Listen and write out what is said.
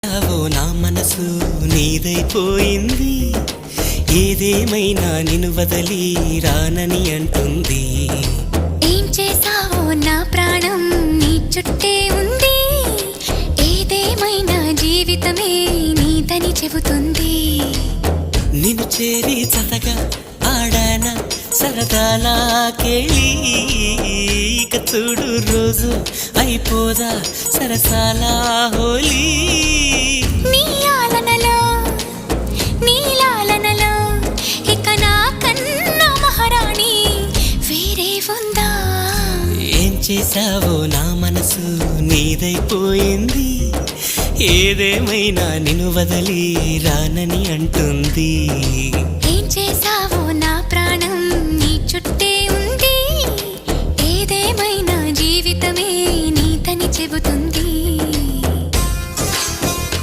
నా మనసు నీదైపోయింది, ఏదేమైనా నిన్ను వదలి రానని అంటుంది. ఏం చేసావో నా ప్రాణం నీ చుట్టే ఉంది, ఏదేమైనా జీవితమే నీదని చెబుతుంది. నిన్ను చేరి చతగా ఆడాన సరదాలా కేళి, ఇక చూడు రోజు అయిపోదా సరసాలా హోలీ. నీలాలనలో ఇక నా కన్నా మహారాణి వేరే ఉందా? ఏం చేసావో నా మనసు నీదైపోయింది, ఏదేమైనా నిన్ను వదలి రానని అంటుంది. ఏం చేసావో నా ప్రాణం నీ చుట్టే ఉంది, ఏదేమైనా జీవితమే నీదని చెబుతుంది.